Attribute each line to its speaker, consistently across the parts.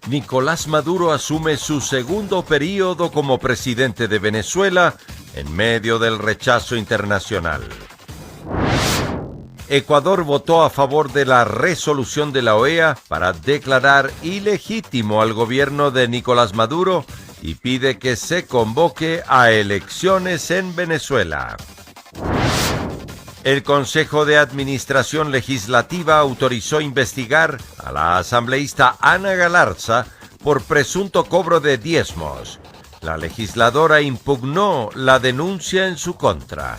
Speaker 1: Nicolás Maduro asume su segundo periodo como presidente de Venezuela en medio del rechazo internacional. Ecuador votó a favor de la resolución de la OEA para declarar ilegítimo al gobierno de Nicolás Maduro y pide que se convoque a elecciones en Venezuela. El Consejo de Administración Legislativa autorizó investigar a la asambleísta Ana Galarza por presunto cobro de diezmos. La legisladora impugnó la denuncia en su contra.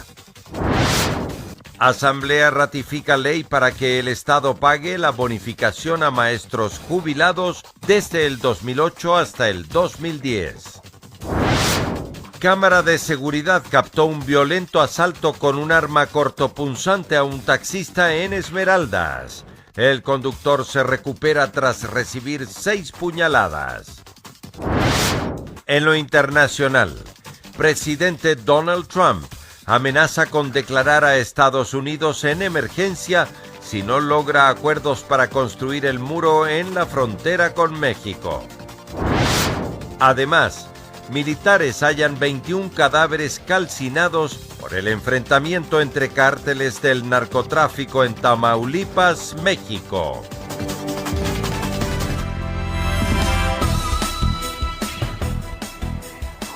Speaker 1: Asamblea ratifica ley para que el Estado pague la bonificación a maestros jubilados desde el 2008 hasta el 2010. Cámara de seguridad captó un violento asalto con un arma cortopunzante a un taxista en Esmeraldas. El conductor se recupera tras recibir 6 puñaladas. En lo internacional, presidente Donald Trump amenaza con declarar a Estados Unidos en emergencia si no logra acuerdos para construir el muro en la frontera con México. Además, militares hallan 21 cadáveres calcinados por el enfrentamiento entre cárteles del narcotráfico en Tamaulipas, México.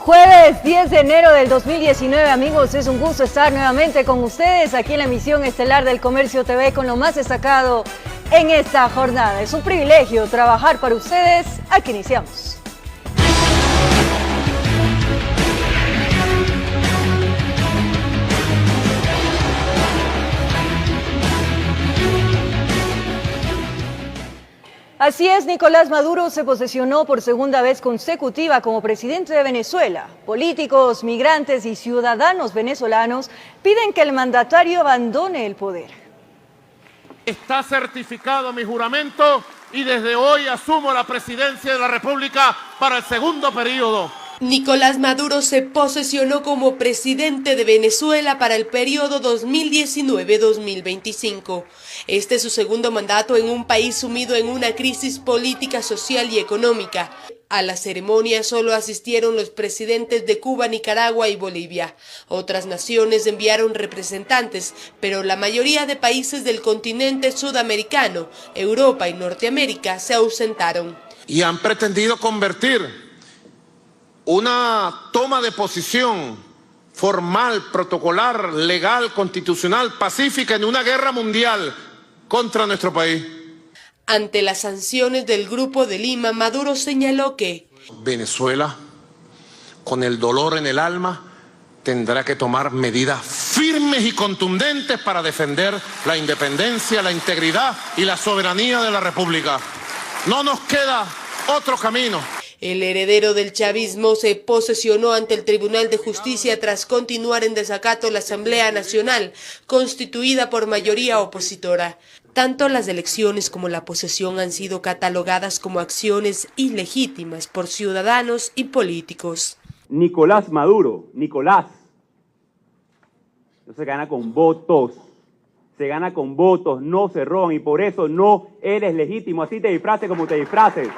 Speaker 2: Jueves 10 de enero del 2019, amigos, es un gusto estar nuevamente con ustedes aquí en la emisión estelar del Comercio TV con lo más destacado en esta jornada. Es un privilegio trabajar para ustedes. Aquí iniciamos. Así es, Nicolás Maduro se posesionó por segunda vez consecutiva como presidente de Venezuela. Políticos, migrantes y ciudadanos venezolanos piden que el mandatario abandone el poder.
Speaker 3: Está certificado mi juramento y desde hoy asumo la presidencia de la República para el segundo periodo.
Speaker 4: Nicolás Maduro se posesionó como presidente de Venezuela para el periodo 2019-2025. Este es su segundo mandato en un país sumido en una crisis política, social y económica. A la ceremonia solo asistieron los presidentes de Cuba, Nicaragua y Bolivia. Otras naciones enviaron representantes, pero la mayoría de países del continente sudamericano, Europa y Norteamérica se ausentaron.
Speaker 3: Y han pretendido convertir una toma de posición formal, protocolar, legal, constitucional, pacífica en una guerra mundial contra nuestro país.
Speaker 4: Ante las sanciones del Grupo de Lima, Maduro señaló que
Speaker 3: Venezuela, con el dolor en el alma, tendrá que tomar medidas firmes y contundentes para defender la independencia, la integridad y la soberanía de la República. No nos queda otro camino.
Speaker 4: El heredero del chavismo se posesionó ante el Tribunal de Justicia tras continuar en desacato la Asamblea Nacional, constituida por mayoría opositora. Tanto las elecciones como la posesión han sido catalogadas como acciones ilegítimas por ciudadanos y políticos.
Speaker 5: Nicolás Maduro, Nicolás, no se gana con votos, no se roban y por eso no eres legítimo, así te disfraces como te disfraces.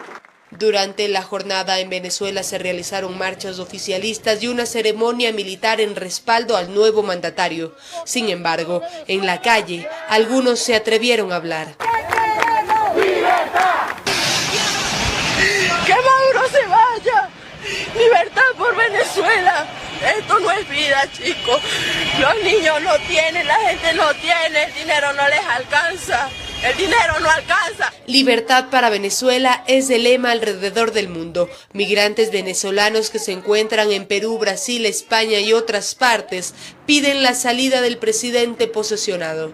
Speaker 4: Durante la jornada en Venezuela se realizaron marchas oficialistas y una ceremonia militar en respaldo al nuevo mandatario. Sin embargo, en la calle, algunos se atrevieron a hablar.
Speaker 6: ¡Que Maduro se vaya! ¡Libertad por Venezuela! Esto no es vida, chicos. Los niños no tienen, la gente no tiene, el dinero no les alcanza. El dinero no alcanza.
Speaker 4: Libertad para Venezuela es el lema alrededor del mundo. Migrantes venezolanos que se encuentran en Perú, Brasil, España y otras partes piden la salida del presidente posesionado.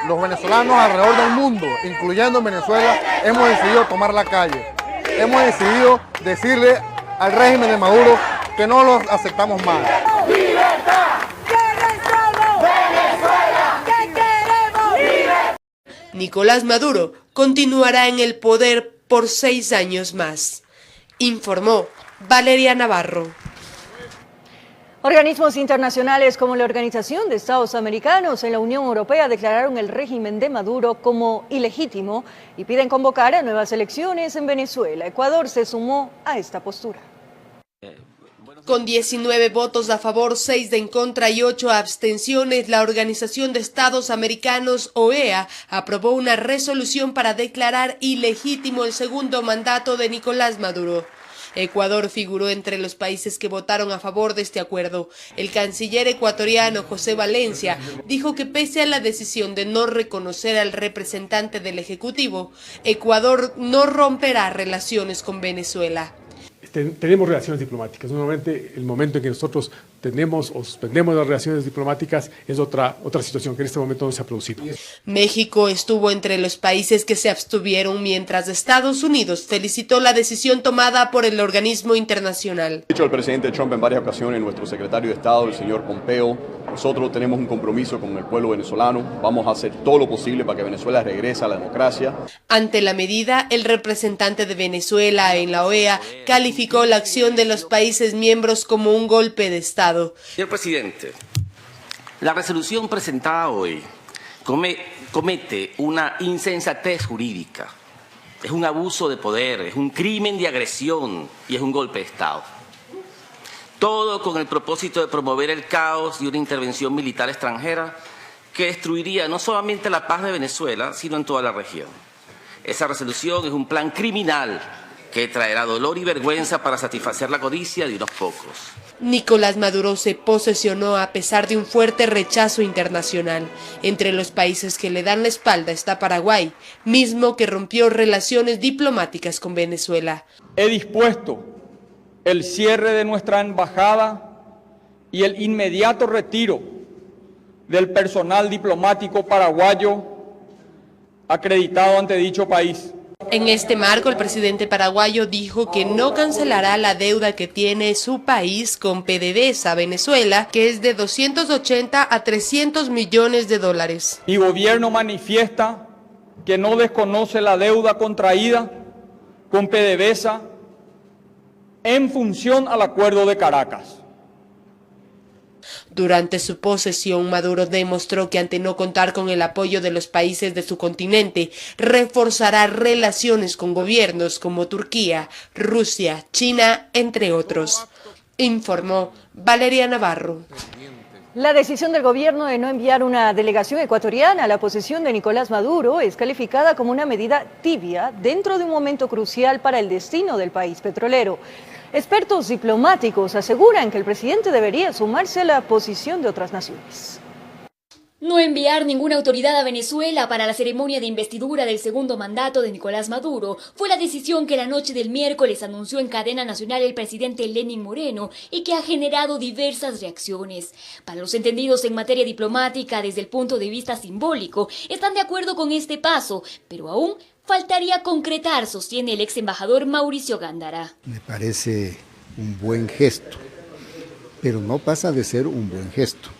Speaker 7: Los venezolanos alrededor del mundo, incluyendo en Venezuela, hemos decidido tomar la calle. Hemos decidido decirle al régimen de Maduro que no los aceptamos más.
Speaker 6: ¡Libertad!
Speaker 4: Nicolás Maduro continuará en el poder por 6 años más, informó Valeria Navarro.
Speaker 2: Organismos internacionales como la Organización de Estados Americanos y la Unión Europea declararon el régimen de Maduro como ilegítimo y piden convocar a nuevas elecciones en Venezuela. Ecuador se sumó a esta postura.
Speaker 4: Con 19 votos a favor, 6 en contra y 8 abstenciones, la Organización de Estados Americanos, OEA, aprobó una resolución para declarar ilegítimo el segundo mandato de Nicolás Maduro. Ecuador figuró entre los países que votaron a favor de este acuerdo. El canciller ecuatoriano José Valencia dijo que pese a la decisión de no reconocer al representante del Ejecutivo, Ecuador no romperá relaciones con Venezuela.
Speaker 8: Tenemos relaciones diplomáticas. Nuevamente, el momento en que nosotros tenemos o suspendemos las relaciones diplomáticas es otra situación que en este momento no se ha producido.
Speaker 4: México estuvo entre los países que se abstuvieron, mientras Estados Unidos felicitó la decisión tomada por el organismo internacional.
Speaker 9: Ha dicho el presidente Trump en varias ocasiones, nuestro secretario de Estado, el señor Pompeo, nosotros tenemos un compromiso con el pueblo venezolano, vamos a hacer todo lo posible para que Venezuela regrese a la democracia.
Speaker 4: Ante la medida, el representante de Venezuela en la OEA calificó la acción de los países miembros como un golpe de Estado.
Speaker 10: Señor presidente, la resolución presentada hoy comete una insensatez jurídica, es un abuso de poder, es un crimen de agresión y es un golpe de Estado. Todo con el propósito de promover el caos y una intervención militar extranjera que destruiría no solamente la paz de Venezuela, sino en toda la región. Esa resolución es un plan criminal que traerá dolor y vergüenza para satisfacer la codicia de unos pocos.
Speaker 4: Nicolás Maduro se posesionó a pesar de un fuerte rechazo internacional. Entre los países que le dan la espalda está Paraguay, mismo que rompió relaciones diplomáticas con Venezuela.
Speaker 11: He dispuesto el cierre de nuestra embajada y el inmediato retiro del personal diplomático paraguayo acreditado ante dicho país.
Speaker 4: En este marco, el presidente paraguayo dijo que no cancelará la deuda que tiene su país con PDVSA Venezuela, que es de 280 a 300 millones de dólares.
Speaker 11: Mi gobierno manifiesta que no desconoce la deuda contraída con PDVSA en función al Acuerdo de Caracas.
Speaker 4: Durante su posesión, Maduro demostró que ante no contar con el apoyo de los países de su continente, reforzará relaciones con gobiernos como Turquía, Rusia, China, entre otros. Informó Valeria Navarro.
Speaker 2: La decisión del gobierno de no enviar una delegación ecuatoriana a la posesión de Nicolás Maduro es calificada como una medida tibia dentro de un momento crucial para el destino del país petrolero. Expertos diplomáticos aseguran que el presidente debería sumarse a la posición de otras naciones.
Speaker 12: No enviar ninguna autoridad a Venezuela para la ceremonia de investidura del segundo mandato de Nicolás Maduro fue la decisión que la noche del miércoles anunció en cadena nacional el presidente Lenín Moreno y que ha generado diversas reacciones. Para los entendidos en materia diplomática desde el punto de vista simbólico, están de acuerdo con este paso, pero aún faltaría concretar, sostiene el ex embajador Mauricio Gándara.
Speaker 13: Me parece un buen gesto, pero no pasa de ser un buen gesto.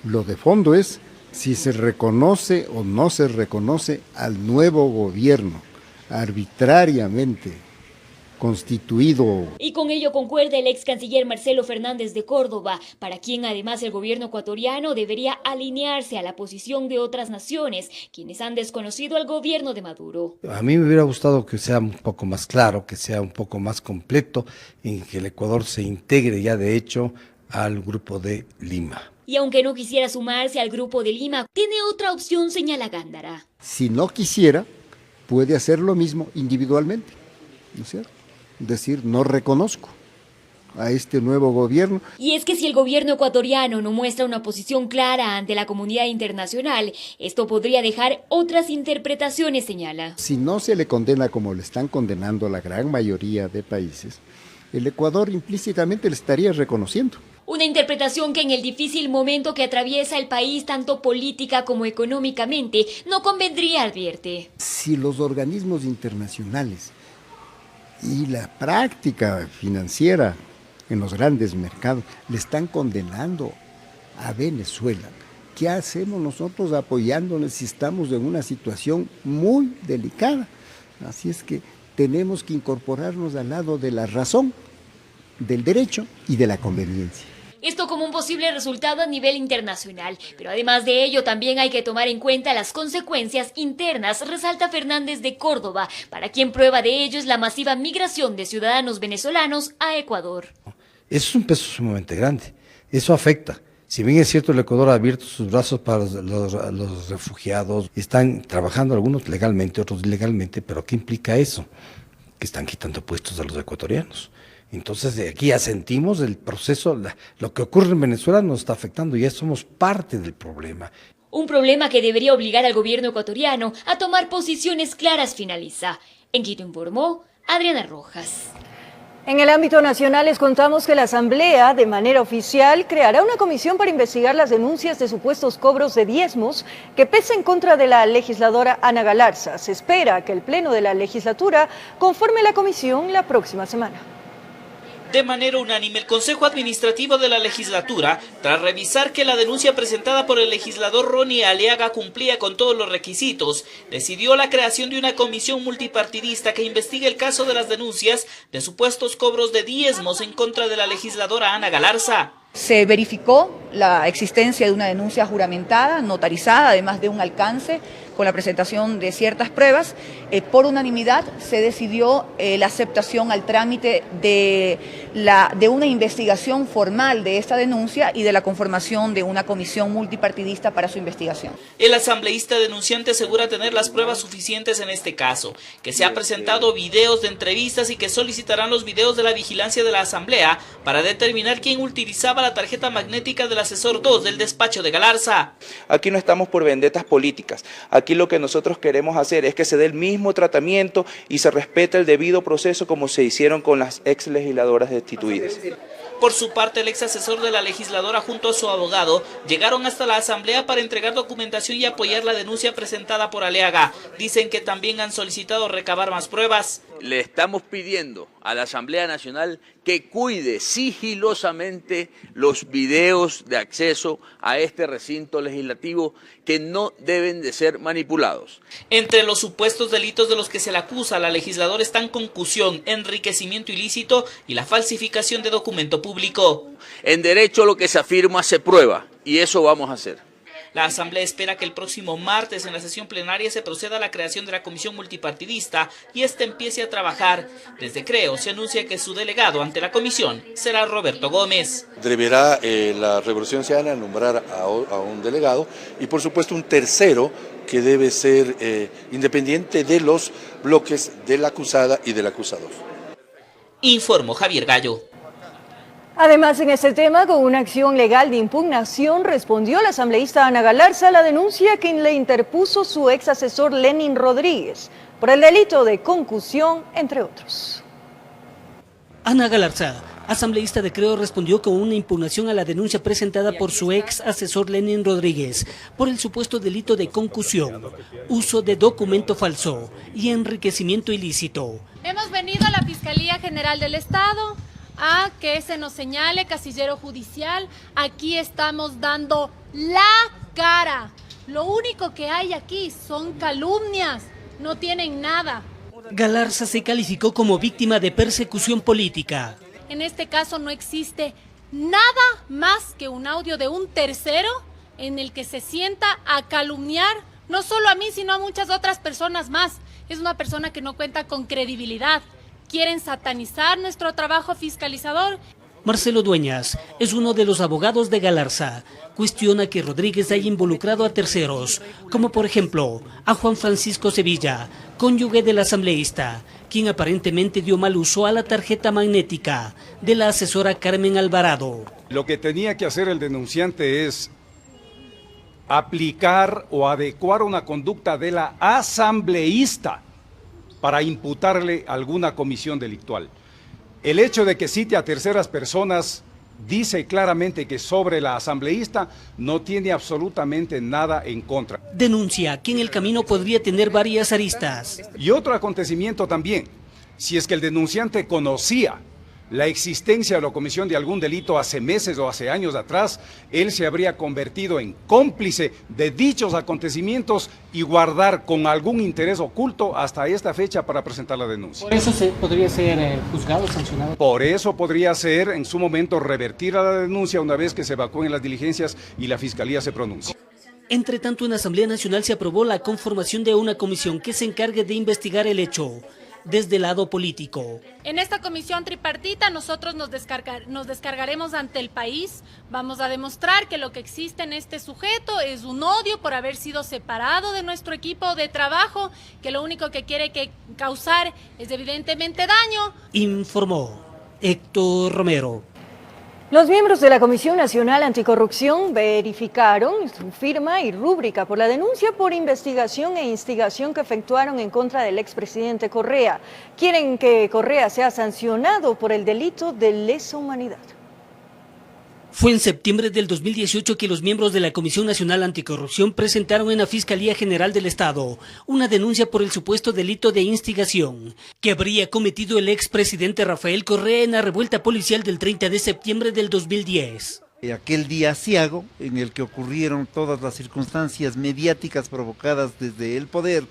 Speaker 13: Lo de fondo es si se reconoce o no se reconoce al nuevo gobierno arbitrariamente constituido.
Speaker 12: Y con ello concuerda el ex canciller Marcelo Fernández de Córdoba, para quien además el gobierno ecuatoriano debería alinearse a la posición de otras naciones, quienes han desconocido al gobierno de Maduro.
Speaker 14: A mí me hubiera gustado que sea un poco más claro, que sea un poco más completo, en que el Ecuador se integre ya de hecho al Grupo de Lima.
Speaker 12: Y aunque no quisiera sumarse al Grupo de Lima, tiene otra opción, señala Gándara.
Speaker 13: Si no quisiera, puede hacer lo mismo individualmente, ¿no es cierto? Es decir, no reconozco a este nuevo gobierno.
Speaker 12: Y es que si el gobierno ecuatoriano no muestra una posición clara ante la comunidad internacional, esto podría dejar otras interpretaciones, señala.
Speaker 13: Si no se le condena como le están condenando a la gran mayoría de países, el Ecuador implícitamente le estaría reconociendo.
Speaker 12: Una interpretación que en el difícil momento que atraviesa el país, tanto política como económicamente, no convendría, advierte.
Speaker 13: Si los organismos internacionales y la práctica financiera en los grandes mercados le están condenando a Venezuela, ¿qué hacemos nosotros apoyándoles si estamos en una situación muy delicada? Así es que tenemos que incorporarnos al lado de la razón, del derecho y de la conveniencia.
Speaker 12: Esto como un posible resultado a nivel internacional, pero además de ello también hay que tomar en cuenta las consecuencias internas, resalta Fernández de Córdoba, para quien prueba de ello es la masiva migración de ciudadanos venezolanos a Ecuador.
Speaker 14: Eso es un peso sumamente grande, eso afecta. Si bien es cierto, el Ecuador ha abierto sus brazos para los refugiados, están trabajando algunos legalmente, otros ilegalmente, pero ¿qué implica eso? Que están quitando puestos a los ecuatorianos. Entonces, de aquí ya sentimos el proceso, lo que ocurre en Venezuela nos está afectando, ya somos parte del problema.
Speaker 12: Un problema que debería obligar al gobierno ecuatoriano a tomar posiciones claras, finaliza. En Quito informó Adriana Rojas.
Speaker 2: En el ámbito nacional les contamos que la Asamblea, de manera oficial, creará una comisión para investigar las denuncias de supuestos cobros de diezmos que pesa en contra de la legisladora Ana Galarza. Se espera que el Pleno de la legislatura conforme la comisión la próxima semana.
Speaker 15: De manera unánime, el Consejo Administrativo de la Legislatura, tras revisar que la denuncia presentada por el legislador Ronnie Aliaga cumplía con todos los requisitos, decidió la creación de una comisión multipartidista que investigue el caso de las denuncias de supuestos cobros de diezmos en contra de la legisladora Ana Galarza.
Speaker 16: Se verificó la existencia de una denuncia juramentada, notarizada, además de un alcance, con la presentación de ciertas pruebas. Por unanimidad se decidió la aceptación al trámite de una investigación formal de esta denuncia y de la conformación de una comisión multipartidista para su investigación.
Speaker 15: El asambleísta denunciante asegura tener las pruebas suficientes en este caso, que se ha presentado videos de entrevistas y que solicitarán los videos de la vigilancia de la Asamblea para determinar quién utilizaba la tarjeta magnética del asesor 2 del despacho de Galarza.
Speaker 17: Aquí no estamos por vendetas políticas. Aquí lo que nosotros queremos hacer es que se dé el mismo tratamiento y se respete el debido proceso como se hicieron con las ex legisladoras destituidas.
Speaker 15: Por su parte, el ex asesor de la legisladora junto a su abogado llegaron hasta la Asamblea para entregar documentación y apoyar la denuncia presentada por Aliaga. Dicen que también han solicitado recabar más pruebas.
Speaker 18: Le estamos pidiendo a la Asamblea Nacional que cuide sigilosamente los videos de acceso a este recinto legislativo que no deben de ser manipulados.
Speaker 15: Entre los supuestos delitos de los que se le acusa a la legisladora están concusión, enriquecimiento ilícito y la falsificación de documento público.
Speaker 18: En derecho lo que se afirma se prueba y eso vamos a hacer.
Speaker 15: La Asamblea espera que el próximo martes en la sesión plenaria se proceda a la creación de la comisión multipartidista y ésta empiece a trabajar. Desde Creo se anuncia que su delegado ante la comisión será Roberto Gómez.
Speaker 19: Deberá la Revolución Ciudadana nombrar a un delegado y por supuesto un tercero que debe ser independiente de los bloques de la acusada y del acusador.
Speaker 15: Informó Javier Gallo.
Speaker 2: Además, en este tema, con una acción legal de impugnación, respondió la asambleísta Ana Galarza a la denuncia que le interpuso su ex asesor Lenin Rodríguez por el delito de concusión, entre otros.
Speaker 20: Ana Galarza, asambleísta de Creo, respondió con una impugnación a la denuncia presentada por su ex asesor Lenin Rodríguez por el supuesto delito de concusión, uso de documento falso y enriquecimiento ilícito.
Speaker 21: Hemos venido a la Fiscalía General del Estado a que se nos señale casillero judicial. Aquí estamos dando la cara. Lo único que hay aquí son calumnias, no tienen nada.
Speaker 20: Galarza se calificó como víctima de persecución política.
Speaker 21: En este caso no existe nada más que un audio de un tercero en el que se sienta a calumniar no solo a mí, sino a muchas otras personas más. Es una persona que no cuenta con credibilidad. Quieren satanizar nuestro trabajo fiscalizador.
Speaker 20: Marcelo Dueñas es uno de los abogados de Galarza. Cuestiona que Rodríguez haya involucrado a terceros, como por ejemplo a Juan Francisco Sevilla, cónyuge del asambleísta, quien aparentemente dio mal uso a la tarjeta magnética de la asesora Carmen Alvarado.
Speaker 22: Lo que tenía que hacer el denunciante es aplicar o adecuar una conducta de la asambleísta para imputarle alguna comisión delictual. El hecho de que cite a terceras personas dice claramente que sobre la asambleísta no tiene absolutamente nada en contra.
Speaker 20: Denuncia que en el camino podría tener varias aristas.
Speaker 22: Y otro acontecimiento también, si es que el denunciante conocía la existencia de la comisión de algún delito hace meses o hace años atrás, él se habría convertido en cómplice de dichos acontecimientos y guardar con algún interés oculto hasta esta fecha para presentar la denuncia.
Speaker 20: ¿Por eso podría ser juzgado, sancionado?
Speaker 22: Por eso podría ser en su momento revertir a la denuncia una vez que se evacúen las diligencias y la Fiscalía se pronuncie.
Speaker 20: Entre tanto, en la Asamblea Nacional se aprobó la conformación de una comisión que se encargue de investigar el hecho desde el lado político.
Speaker 21: En esta comisión tripartita nosotros nos descargaremos ante el país, vamos a demostrar que lo que existe en este sujeto es un odio por haber sido separado de nuestro equipo de trabajo, que lo único que quiere causar es evidentemente daño.
Speaker 20: Informó Héctor Romero.
Speaker 2: Los miembros de la Comisión Nacional Anticorrupción verificaron su firma y rúbrica por la denuncia por investigación e instigación que efectuaron en contra del expresidente Correa. Quieren que Correa sea sancionado por el delito de lesa humanidad.
Speaker 20: Fue en septiembre del 2018 que los miembros de la Comisión Nacional Anticorrupción presentaron en la Fiscalía General del Estado una denuncia por el supuesto delito de instigación que habría cometido el expresidente Rafael Correa en la revuelta policial del 30 de septiembre del 2010.
Speaker 1: Aquel día aciago en el que ocurrieron todas las circunstancias mediáticas provocadas desde el poder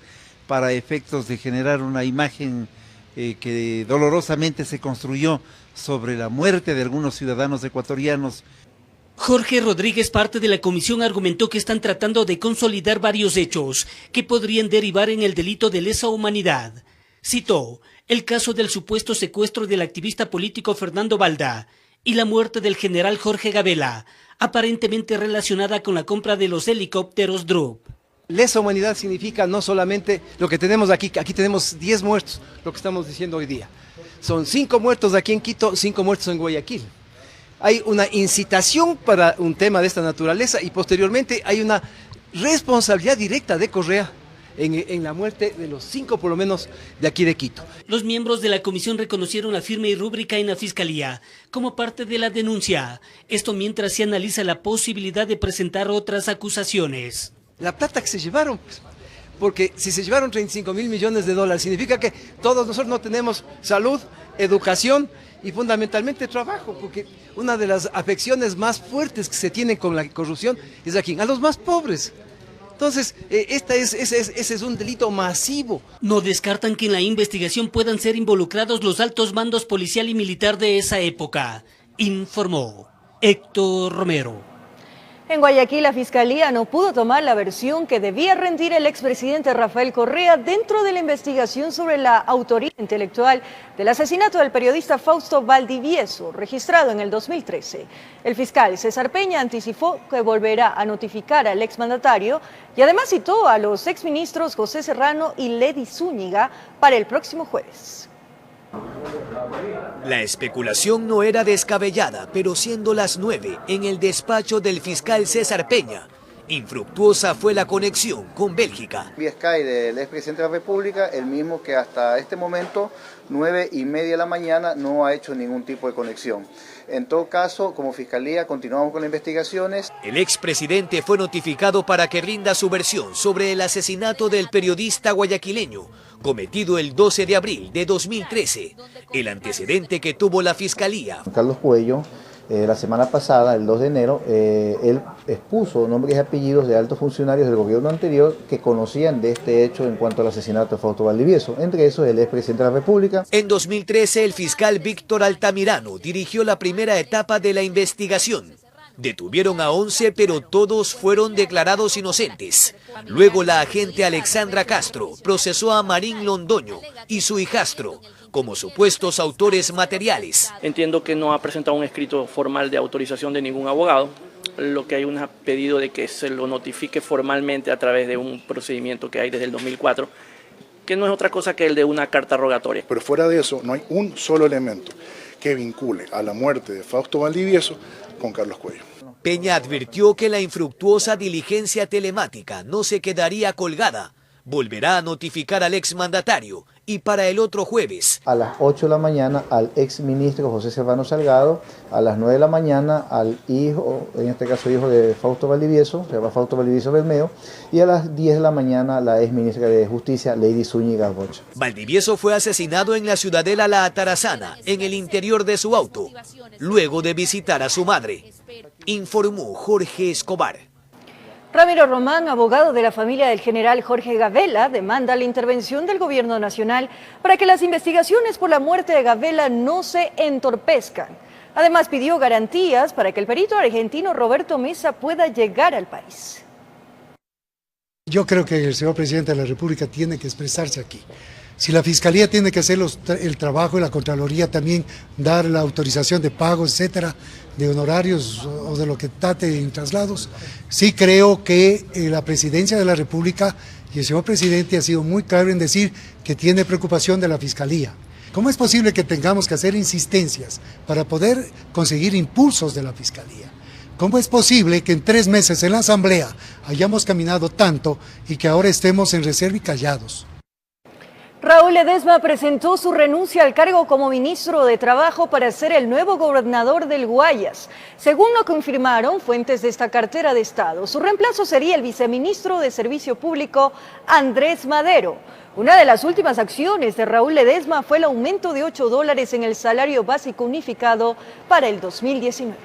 Speaker 1: para efectos de generar una imagen que dolorosamente se construyó sobre la muerte de algunos ciudadanos ecuatorianos.
Speaker 20: Jorge Rodríguez, parte de la comisión, argumentó que están tratando de consolidar varios hechos que podrían derivar en el delito de lesa humanidad. Citó el caso del supuesto secuestro del activista político Fernando Balda y la muerte del general Jorge Gabela, aparentemente relacionada con la compra de los helicópteros Drup.
Speaker 3: Lesa humanidad significa no solamente lo que tenemos aquí tenemos 10 muertos, lo que estamos diciendo hoy día. Son 5 muertos aquí en Quito, 5 muertos en Guayaquil. Hay una incitación para un tema de esta naturaleza y posteriormente hay una responsabilidad directa de Correa en la muerte de los 5 por lo menos de aquí de Quito.
Speaker 20: Los miembros de la comisión reconocieron la firma y rúbrica en la Fiscalía como parte de la denuncia. Esto mientras se analiza la posibilidad de presentar otras acusaciones.
Speaker 3: La plata que se llevaron, porque si se llevaron 35.000 millones de dólares, significa que todos nosotros no tenemos salud, educación y fundamentalmente trabajo, porque una de las afecciones más fuertes que se tienen con la corrupción es a los más pobres. Entonces, ese es un delito masivo.
Speaker 20: No descartan que en la investigación puedan ser involucrados los altos mandos policial y militar de esa época, informó Héctor Romero.
Speaker 2: En Guayaquil, la Fiscalía no pudo tomar la versión que debía rendir el expresidente Rafael Correa dentro de la investigación sobre la autoría intelectual del asesinato del periodista Fausto Valdivieso, registrado en el 2013. El fiscal César Peña anticipó que volverá a notificar al exmandatario y además citó a los exministros José Serrano y Ledy Zúñiga para el próximo jueves.
Speaker 23: La especulación no era descabellada, pero siendo las 9 en el despacho del fiscal César Peña, infructuosa fue la conexión con Bélgica.
Speaker 24: Vía Sky del expresidente de la República, el mismo que hasta este momento, 9:30 de la mañana, no ha hecho ningún tipo de conexión. En todo caso, como Fiscalía, continuamos con las investigaciones.
Speaker 23: El expresidente fue notificado para que rinda su versión sobre el asesinato del periodista guayaquileño, cometido el 12 de abril de 2013, el antecedente que tuvo la Fiscalía.
Speaker 24: Carlos Cuello, la semana pasada, el 2 de enero, él expuso nombres y apellidos de altos funcionarios del gobierno anterior que conocían de este hecho en cuanto al asesinato de Fausto Valdivieso, entre esos el expresidente de la República.
Speaker 23: En 2013, el fiscal Víctor Altamirano dirigió la primera etapa de la investigación. Detuvieron a 11, pero todos fueron declarados inocentes. Luego la agente Alexandra Castro procesó a Marín Londoño y su hijastro como supuestos autores materiales.
Speaker 25: Entiendo que no ha presentado un escrito formal de autorización de ningún abogado, lo que hay un pedido de que se lo notifique formalmente a través de un procedimiento que hay desde el 2004, que no es otra cosa que el de una carta rogatoria.
Speaker 26: Pero fuera de eso, no hay un solo elemento que vincule a la muerte de Fausto Valdivieso con Carlos Cuello.
Speaker 23: Peña advirtió que la infructuosa diligencia telemática no se quedaría colgada, volverá a notificar al exmandatario y para el otro jueves.
Speaker 24: A las 8 de la mañana al exministro José Serrano Salgado, a las 9 de la mañana al hijo, en este caso hijo de Fausto Valdivieso, se llama Fausto Valdivieso Bermeo, y a las 10 de la mañana la exministra de Justicia, Lady Zúñiga Bocha.
Speaker 23: Valdivieso fue asesinado en la ciudadela La Atarazana, en el interior de su auto, luego de visitar a su madre, informó Jorge Escobar.
Speaker 2: Ramiro Román, abogado de la familia del general Jorge Gavela, demanda la intervención del gobierno nacional para que las investigaciones por la muerte de Gavela no se entorpezcan. Además, pidió garantías para que el perito argentino Roberto Mesa pueda llegar al país.
Speaker 5: Yo creo que el señor presidente de la República tiene que expresarse aquí. Si la Fiscalía tiene que hacer el trabajo y la Contraloría también dar la autorización de pagos, etcétera, de honorarios o de lo que trate en traslados, sí creo que la Presidencia de la República y el señor presidente ha sido muy claro en decir que tiene preocupación de la Fiscalía. ¿Cómo es posible que tengamos que hacer insistencias para poder conseguir impulsos de la Fiscalía? ¿Cómo es posible que en 3 meses en la Asamblea hayamos caminado tanto y que ahora estemos en reserva y callados?
Speaker 2: Raúl Ledesma presentó su renuncia al cargo como ministro de Trabajo para ser el nuevo gobernador del Guayas. Según lo confirmaron fuentes de esta cartera de Estado, su reemplazo sería el viceministro de Servicio Público, Andrés Madero. Una de las últimas acciones de Raúl Ledesma fue el aumento de $8 en el salario básico unificado para el 2019.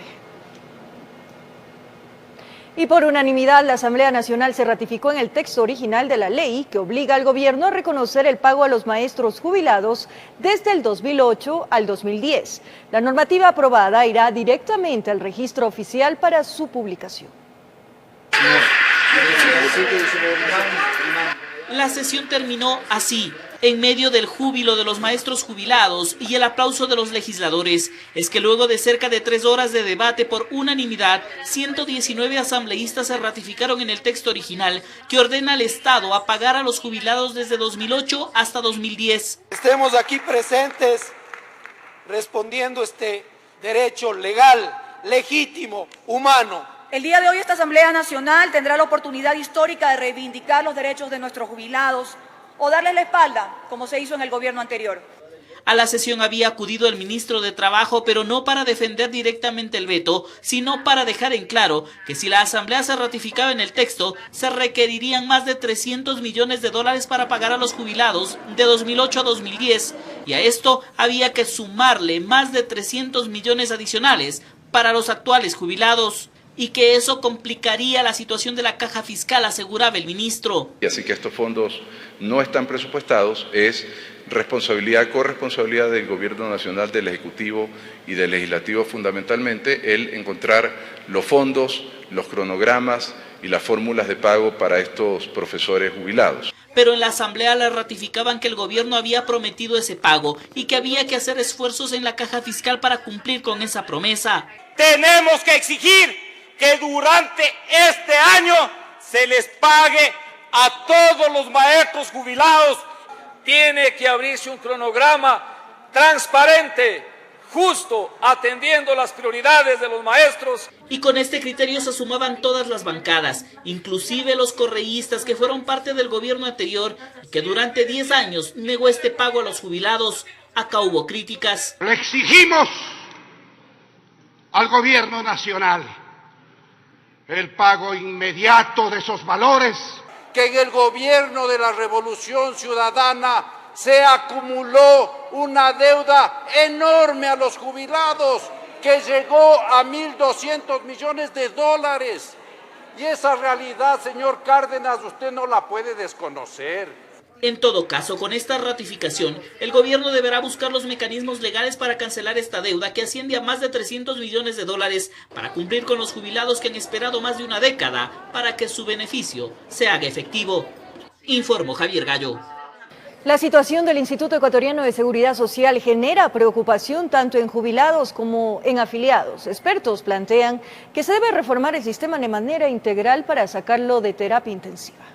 Speaker 2: Y por unanimidad, la Asamblea Nacional se ratificó en el texto original de la ley que obliga al gobierno a reconocer el pago a los maestros jubilados desde el 2008 al 2010. La normativa aprobada irá directamente al registro oficial para su publicación.
Speaker 15: La sesión terminó así, en medio del júbilo de los maestros jubilados y el aplauso de los legisladores. Es que luego de cerca de 3 horas de debate por unanimidad, 119 asambleístas se ratificaron en el texto original que ordena al Estado a pagar a los jubilados desde 2008 hasta 2010.
Speaker 6: Estemos aquí presentes respondiendo este derecho legal, legítimo, humano.
Speaker 16: El día de hoy esta Asamblea Nacional tendrá la oportunidad histórica de reivindicar los derechos de nuestros jubilados o darles la espalda, como se hizo en el gobierno anterior.
Speaker 15: A la sesión había acudido el ministro de Trabajo, pero no para defender directamente el veto, sino para dejar en claro que si la Asamblea se ratificaba en el texto, se requerirían más de $300 millones para pagar a los jubilados de 2008 a 2010, y a esto había que sumarle más de 300 millones adicionales para los actuales jubilados, y que eso complicaría la situación de la caja fiscal, aseguraba el ministro.
Speaker 7: Y así que estos fondos no están presupuestados, es corresponsabilidad del Gobierno Nacional, del Ejecutivo y del Legislativo fundamentalmente, el encontrar los fondos, los cronogramas y las fórmulas de pago para estos profesores jubilados.
Speaker 15: Pero en la Asamblea le ratificaban que el gobierno había prometido ese pago y que había que hacer esfuerzos en la caja fiscal para cumplir con esa promesa.
Speaker 6: Tenemos que exigir que durante este año se les pague a todos los maestros jubilados. Tiene que abrirse un cronograma transparente, justo, atendiendo las prioridades de los maestros.
Speaker 15: Y con este criterio se sumaban todas las bancadas, inclusive los correístas que fueron parte del gobierno anterior y que durante 10 años negó este pago a los jubilados. Acá hubo críticas.
Speaker 8: Le exigimos al gobierno nacional el pago inmediato de esos valores.
Speaker 6: Que en el gobierno de la Revolución Ciudadana se acumuló una deuda enorme a los jubilados que llegó a $1.200 millones. Y esa realidad, señor Cárdenas, usted no la puede desconocer.
Speaker 15: En todo caso, con esta ratificación, el gobierno deberá buscar los mecanismos legales para cancelar esta deuda que asciende a más de $300 millones para cumplir con los jubilados que han esperado más de una década para que su beneficio se haga efectivo. Informó Javier Gallo.
Speaker 2: La situación del Instituto Ecuatoriano de Seguridad Social genera preocupación tanto en jubilados como en afiliados. Expertos plantean que se debe reformar el sistema de manera integral para sacarlo de terapia intensiva.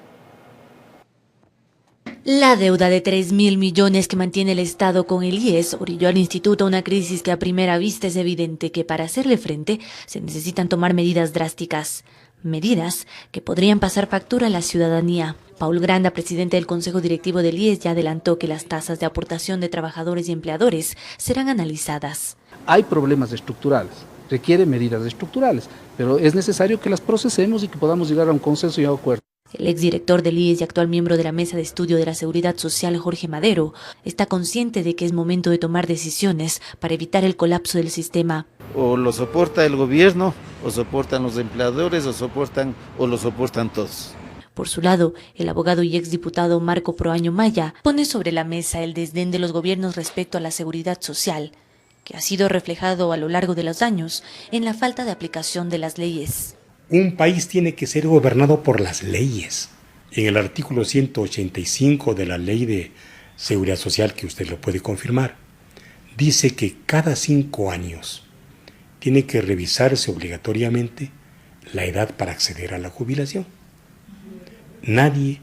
Speaker 9: La deuda de 3.000 millones que mantiene el Estado con el IES orilló al instituto a una crisis que a primera vista es evidente que para hacerle frente se necesitan tomar medidas drásticas. medidas que podrían pasar factura a la ciudadanía. Paul Granda, presidente del Consejo Directivo del IES, ya adelantó que las tasas de aportación de trabajadores y empleadores serán analizadas.
Speaker 4: Hay problemas estructurales, requiere medidas estructurales, pero es necesario que las procesemos y que podamos llegar a un consenso y a un acuerdo.
Speaker 9: El exdirector del IES y actual miembro de la Mesa de Estudio de la Seguridad Social, Jorge Madero, está consciente de que es momento de tomar decisiones para evitar el colapso del sistema.
Speaker 1: O lo soporta el gobierno, o soportan los empleadores, o lo soportan todos.
Speaker 9: Por su lado, el abogado y exdiputado Marco Proaño Maya pone sobre la mesa el desdén de los gobiernos respecto a la seguridad social, que ha sido reflejado a lo largo de los años en la falta de aplicación de las leyes.
Speaker 10: Un país tiene que ser gobernado por las leyes. En el artículo 185 de la Ley de Seguridad Social, que usted lo puede confirmar, dice que cada 5 años tiene que revisarse obligatoriamente la edad para acceder a la jubilación. Nadie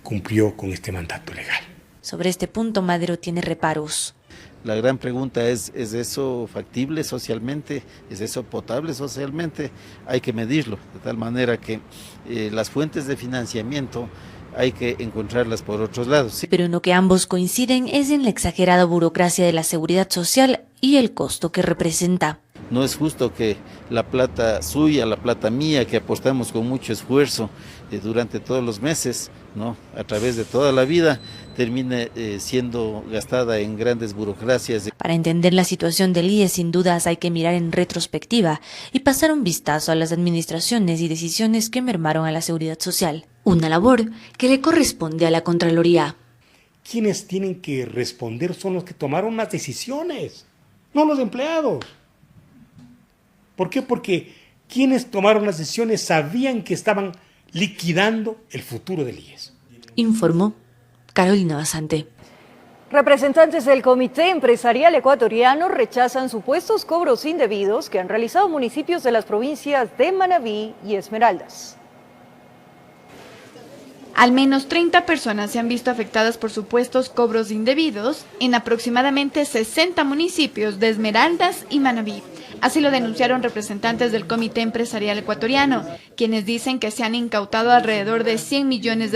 Speaker 10: cumplió con este mandato legal.
Speaker 9: Sobre este punto, Madero tiene reparos.
Speaker 1: La gran pregunta ¿es eso factible socialmente? ¿Es eso potable socialmente? Hay que medirlo, de tal manera que las fuentes de financiamiento hay que encontrarlas por otros lados. ¿Sí?
Speaker 9: Pero en lo que ambos coinciden es en la exagerada burocracia de la seguridad social y el costo que representa.
Speaker 1: No es justo que la plata suya, la plata mía, que apostamos con mucho esfuerzo durante todos los meses, ¿no?, a través de toda la vida, termine siendo gastada en grandes burocracias.
Speaker 9: Para entender la situación del IES, sin dudas hay que mirar en retrospectiva y pasar un vistazo a las administraciones y decisiones que mermaron a la seguridad social. Una labor que le corresponde a la Contraloría.
Speaker 10: Quienes tienen que responder son los que tomaron las decisiones, no los empleados. ¿Por qué? Porque quienes tomaron las decisiones sabían que estaban liquidando el futuro del IES.
Speaker 9: Informó Carolina Basante.
Speaker 2: Representantes del Comité Empresarial Ecuatoriano rechazan supuestos cobros indebidos que han realizado municipios de las provincias de Manabí y Esmeraldas.
Speaker 11: Al menos 30 personas se han visto afectadas por supuestos cobros indebidos en aproximadamente 60 municipios de Esmeraldas y Manabí. Así lo denunciaron representantes del Comité Empresarial Ecuatoriano, quienes dicen que se han incautado alrededor de $100 millones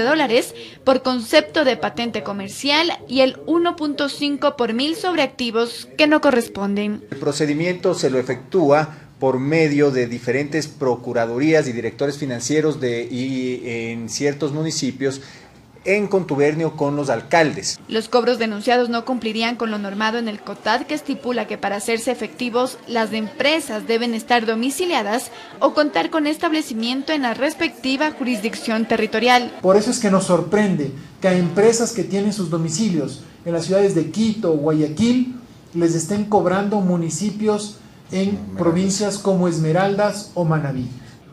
Speaker 11: por concepto de patente comercial y el 1.5 por mil sobre activos que no corresponden.
Speaker 12: El procedimiento se lo efectúa por medio de diferentes procuradurías y directores financieros en ciertos municipios, en contubernio con los alcaldes.
Speaker 11: Los cobros denunciados no cumplirían con lo normado en el COTAD, que estipula que para hacerse efectivos las empresas deben estar domiciliadas o contar con establecimiento en la respectiva jurisdicción territorial.
Speaker 13: Por eso es que nos sorprende que a empresas que tienen sus domicilios en las ciudades de Quito o Guayaquil les estén cobrando municipios en provincias como Esmeraldas o Manabí.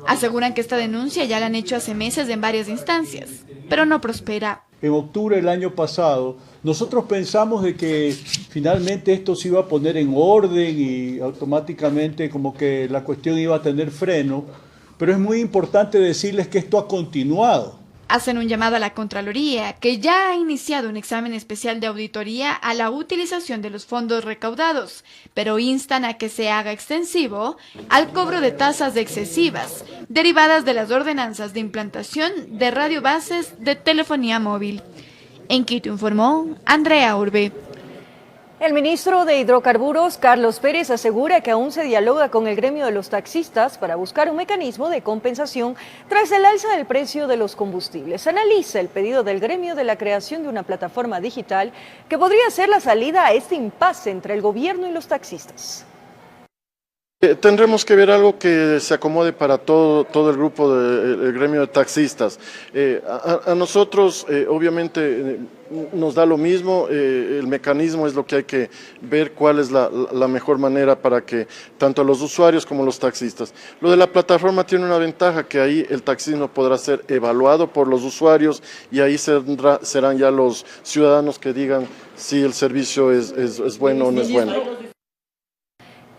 Speaker 11: Aseguran que esta denuncia ya la han hecho hace meses en varias instancias, pero no prospera.
Speaker 14: En octubre del año pasado, nosotros pensamos de que finalmente esto se iba a poner en orden y automáticamente como que la cuestión iba a tener freno, pero es muy importante decirles que esto ha continuado.
Speaker 11: Hacen un llamado a la Contraloría, que ya ha iniciado un examen especial de auditoría a la utilización de los fondos recaudados, pero instan a que se haga extensivo al cobro de tasas excesivas, derivadas de las ordenanzas de implantación de radiobases de telefonía móvil. En Quito informó Andrea Urbe.
Speaker 2: El ministro de Hidrocarburos, Carlos Pérez, asegura que aún se dialoga con el gremio de los taxistas para buscar un mecanismo de compensación tras el alza del precio de los combustibles. Analiza el pedido del gremio de la creación de una plataforma digital que podría ser la salida a este impasse entre el gobierno y los taxistas.
Speaker 26: Tendremos que ver algo que se acomode para todo el grupo del gremio de taxistas. A nosotros, obviamente, nos da lo mismo, el mecanismo es lo que hay que ver cuál es la mejor manera para que tanto los usuarios como los taxistas. Lo de la plataforma tiene una ventaja, que ahí el taxismo podrá ser evaluado por los usuarios y ahí serán ya los ciudadanos que digan si el servicio es bueno o no es bueno.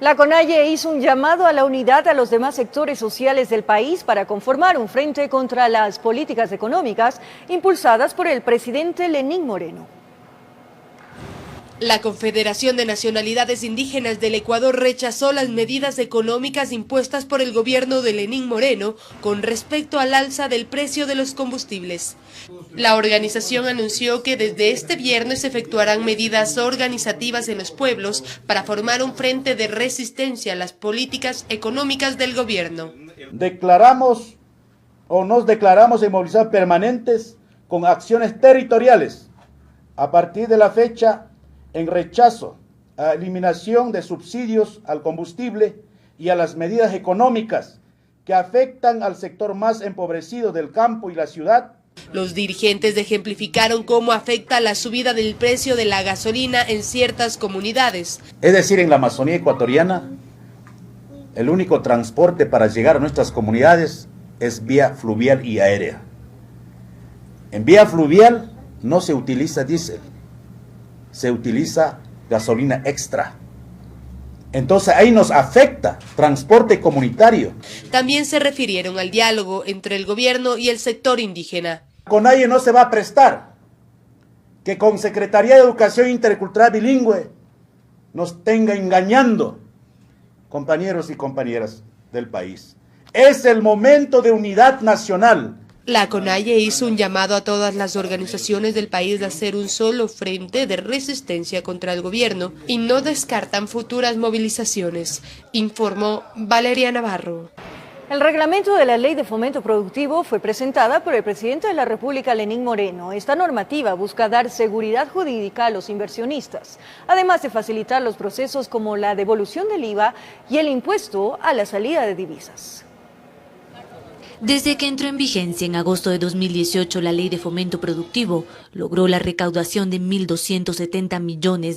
Speaker 2: La CONAIE hizo un llamado a la unidad a los demás sectores sociales del país para conformar un frente contra las políticas económicas impulsadas por el presidente Lenín Moreno.
Speaker 3: La Confederación de Nacionalidades Indígenas del Ecuador rechazó las medidas económicas impuestas por el gobierno de Lenín Moreno con respecto al alza del precio de los combustibles. La organización anunció que desde este viernes efectuarán medidas organizativas en los pueblos para formar un frente de resistencia a las políticas económicas del gobierno.
Speaker 17: Declaramos o nos declaramos en movilización permanentes con acciones territoriales a partir de la fecha en rechazo a la eliminación de subsidios al combustible y a las medidas económicas que afectan al sector más empobrecido del campo y la ciudad.
Speaker 3: Los dirigentes ejemplificaron cómo afecta la subida del precio de la gasolina en ciertas comunidades.
Speaker 17: Es decir, en la Amazonía ecuatoriana, el único transporte para llegar a nuestras comunidades es vía fluvial y aérea. En vía fluvial no se utiliza diésel, se utiliza gasolina extra. Entonces ahí nos afecta transporte comunitario.
Speaker 3: También se refirieron al diálogo entre el gobierno y el sector indígena.
Speaker 17: Con nadie no se va a prestar que con Secretaría de Educación Intercultural Bilingüe nos tenga engañando, compañeros y compañeras del país. Es el momento de unidad nacional.
Speaker 3: La CONAIE hizo un llamado a todas las organizaciones del país de hacer un solo frente de resistencia contra el gobierno y no descartan futuras movilizaciones, informó Valeria Navarro.
Speaker 2: El reglamento de la Ley de Fomento Productivo fue presentada por el presidente de la República, Lenín Moreno. Esta normativa busca dar seguridad jurídica a los inversionistas, además de facilitar los procesos como la devolución del IVA y el impuesto a la salida de divisas.
Speaker 9: Desde que entró en vigencia en agosto de 2018 la Ley de Fomento Productivo, logró la recaudación de $1.270 millones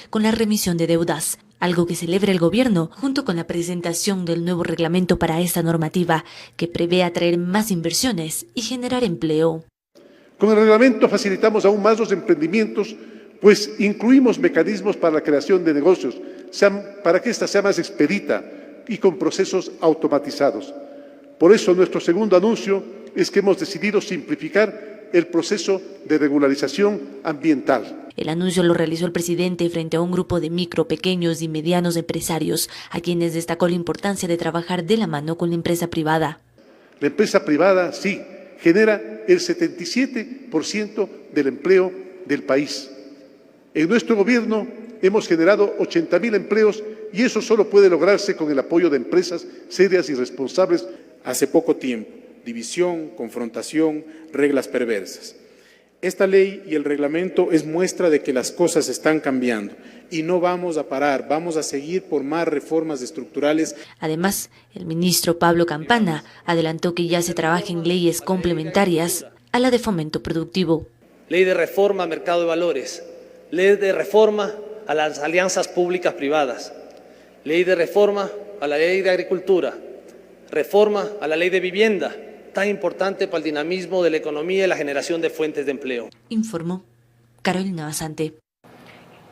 Speaker 9: con la remisión de deudas, algo que celebra el gobierno junto con la presentación del nuevo reglamento para esta normativa, que prevé atraer más inversiones y generar empleo.
Speaker 18: Con el reglamento facilitamos aún más los emprendimientos, pues incluimos mecanismos para la creación de negocios, para que ésta sea más expedita y con procesos automatizados. Por eso nuestro segundo anuncio es que hemos decidido simplificar el proceso de regularización ambiental.
Speaker 9: El anuncio lo realizó el presidente frente a un grupo de micro, pequeños y medianos empresarios, a quienes destacó la importancia de trabajar de la mano con la empresa privada.
Speaker 18: La empresa privada, sí, genera el 77% del empleo del país. En nuestro gobierno hemos generado 80.000 empleos y eso solo puede lograrse con el apoyo de empresas serias y responsables.
Speaker 19: Hace poco tiempo, división, confrontación, reglas perversas. Esta ley y el reglamento es muestra de que las cosas están cambiando y no vamos a parar, vamos a seguir por más reformas estructurales.
Speaker 9: Además, el ministro Pablo Campana adelantó que ya se trabaja en leyes complementarias a la de fomento productivo.
Speaker 21: Ley de reforma al mercado de valores, ley de reforma a las alianzas públicas privadas, ley de reforma a la ley de agricultura, reforma a la ley de vivienda, tan importante para el dinamismo de la economía y la generación de fuentes de empleo.
Speaker 9: Informó Carolina Basante.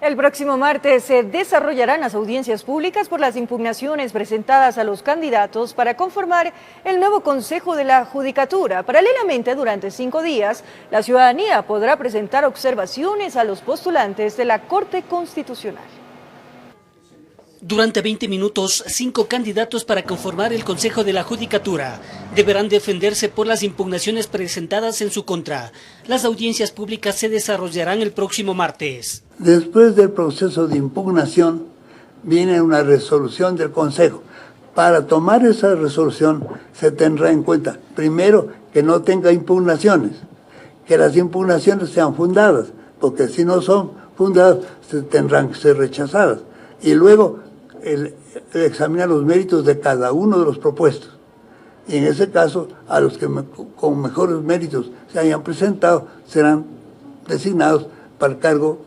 Speaker 2: El próximo martes se desarrollarán las audiencias públicas por las impugnaciones presentadas a los candidatos para conformar el nuevo Consejo de la Judicatura. Paralelamente, durante 5 días, la ciudadanía podrá presentar observaciones a los postulantes de la Corte Constitucional.
Speaker 20: Durante 20 minutos, 5 candidatos para conformar el Consejo de la Judicatura deberán defenderse por las impugnaciones presentadas en su contra. Las audiencias públicas se desarrollarán el próximo martes.
Speaker 22: Después del proceso de impugnación, viene una resolución del Consejo. Para tomar esa resolución se tendrá en cuenta, primero, que no tenga impugnaciones, que las impugnaciones sean fundadas, porque si no son fundadas, tendrán que ser rechazadas. Y luego, examinar los méritos de cada uno de los propuestos. Y en ese caso, a los que con mejores méritos se hayan presentado, serán designados para el cargo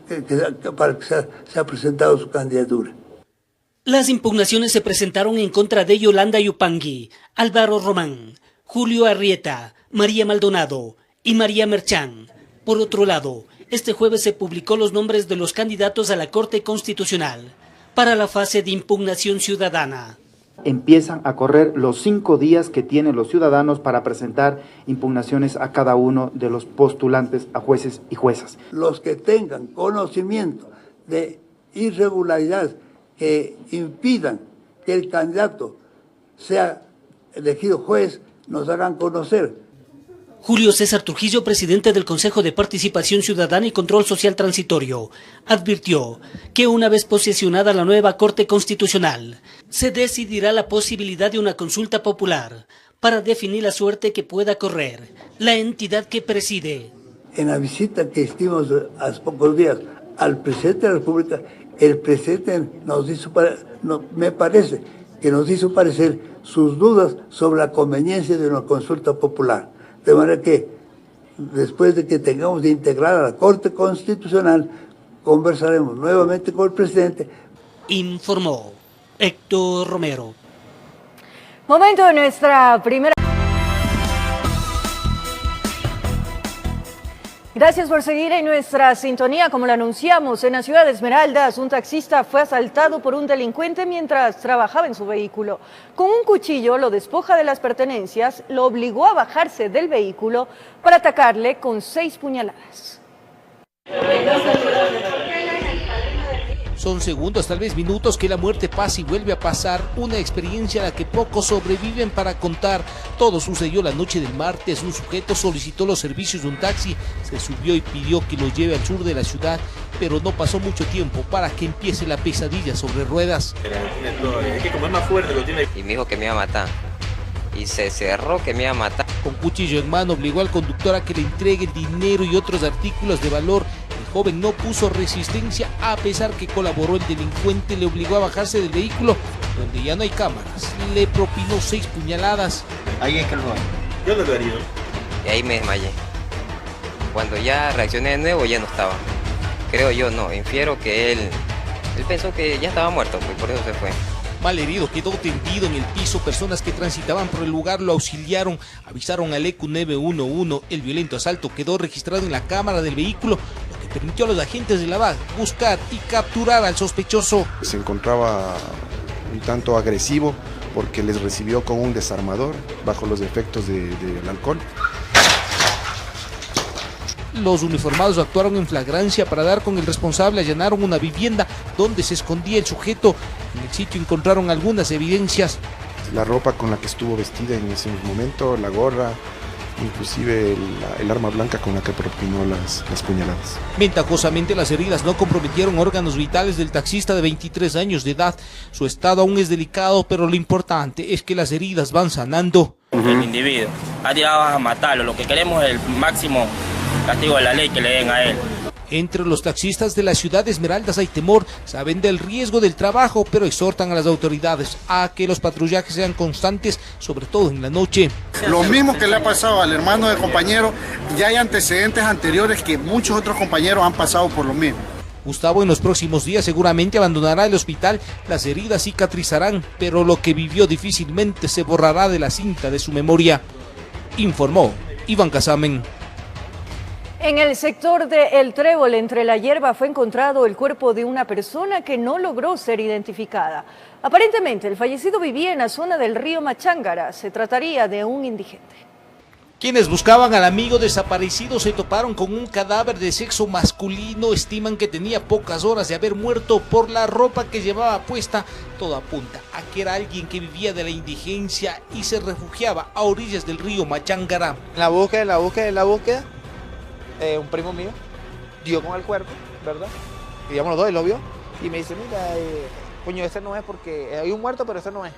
Speaker 22: para que se ha presentado su candidatura.
Speaker 20: Las impugnaciones se presentaron en contra de Yolanda Yupangui, Álvaro Román, Julio Arrieta, María Maldonado y María Merchán. Por otro lado, este jueves se publicó los nombres de los candidatos a la Corte Constitucional para la fase de impugnación ciudadana.
Speaker 27: Empiezan a correr los 5 días que tienen los ciudadanos para presentar impugnaciones a cada uno de los postulantes a jueces y juezas.
Speaker 22: Los que tengan conocimiento de irregularidades que impidan que el candidato sea elegido juez nos hagan conocer.
Speaker 20: Julio César Trujillo, presidente del Consejo de Participación Ciudadana y Control Social Transitorio, advirtió que una vez posesionada la nueva Corte Constitucional, se decidirá la posibilidad de una consulta popular para definir la suerte que pueda correr la entidad que preside.
Speaker 22: En la visita que hicimos hace pocos días al presidente de la República, el presidente nos hizo parecer sus dudas sobre la conveniencia de una consulta popular. De manera que, después de que tengamos de integrar a la Corte Constitucional, conversaremos nuevamente con el presidente.
Speaker 20: Informó Héctor Romero.
Speaker 2: Momento de nuestra primera... Gracias por seguir en nuestra sintonía. Como lo anunciamos, en la ciudad de Esmeraldas, un taxista fue asaltado por un delincuente mientras trabajaba en su vehículo. Con un cuchillo lo despoja de las pertenencias, lo obligó a bajarse del vehículo para atacarle con 6 puñaladas.
Speaker 5: Son segundos, tal vez minutos, que la muerte pasa y vuelve a pasar, una experiencia a la que pocos sobreviven para contar. Todo sucedió la noche del martes. Un sujeto solicitó los servicios de un taxi, se subió y pidió que lo lleve al sur de la ciudad, pero no pasó mucho tiempo para que empiece la pesadilla sobre ruedas.
Speaker 7: Es que como es más fuerte lo tiene. Y me dijo que me iba a matar. Y se cerró que me iba a matar.
Speaker 5: Con cuchillo en mano obligó al conductor a que le entregue dinero y otros artículos de valor. El joven no puso resistencia, a pesar que colaboró. El delincuente le obligó a bajarse del vehículo, donde ya no hay cámaras. Le propinó 6 puñaladas.
Speaker 7: Ahí es que lo hago. Yo no lo haría. Y ahí me desmayé. Cuando ya reaccioné de nuevo ya no estaba. Creo yo, no, infiero que él pensó que ya estaba muerto, pues por eso se fue.
Speaker 5: Malherido, quedó tendido en el piso. Personas que transitaban por el lugar lo auxiliaron, avisaron al ECU 911. El violento asalto quedó registrado en la cámara del vehículo, lo que permitió a los agentes de la BAC buscar y capturar al sospechoso.
Speaker 8: Se encontraba un tanto agresivo porque les recibió con un desarmador bajo los efectos del alcohol.
Speaker 5: Los uniformados actuaron en flagrancia para dar con el responsable. Allanaron una vivienda donde se escondía el sujeto. En el sitio encontraron algunas evidencias.
Speaker 8: La ropa con la que estuvo vestida en ese momento, la gorra, inclusive el arma blanca con la que propinó las puñaladas.
Speaker 5: Ventajosamente, las heridas no comprometieron órganos vitales del taxista de 23 años de edad. Su estado aún es delicado, pero lo importante es que las heridas van sanando.
Speaker 16: El individuo ha tirado a matarlo. Lo que queremos es el máximo castigo de la ley que le den a él.
Speaker 5: Entre los taxistas de la ciudad de Esmeraldas hay temor, saben del riesgo del trabajo, pero exhortan a las autoridades a que los patrullajes sean constantes, sobre todo en la noche.
Speaker 23: Lo mismo que le ha pasado al hermano del compañero, ya hay antecedentes anteriores que muchos otros compañeros han pasado por lo mismo.
Speaker 5: Gustavo en los próximos días seguramente abandonará el hospital. Las heridas cicatrizarán, pero lo que vivió difícilmente se borrará de la cinta de su memoria. Informó Iván Casamen.
Speaker 2: En el sector de El Trébol, entre la hierba, fue encontrado el cuerpo de una persona que no logró ser identificada. Aparentemente, el fallecido vivía en la zona del río Machángara. Se trataría de un indigente.
Speaker 5: Quienes buscaban al amigo desaparecido se toparon con un cadáver de sexo masculino. Estiman que tenía pocas horas de haber muerto. Por la ropa que llevaba puesta, todo apunta a que era alguien que vivía de la indigencia y se refugiaba a orillas del río Machángara.
Speaker 24: La búsqueda, un primo mío dio con el cuerpo, ¿verdad? Y íbamos los dos y lo vio. Y me dice, mira, coño, ese no es porque hay un muerto, pero ese no es.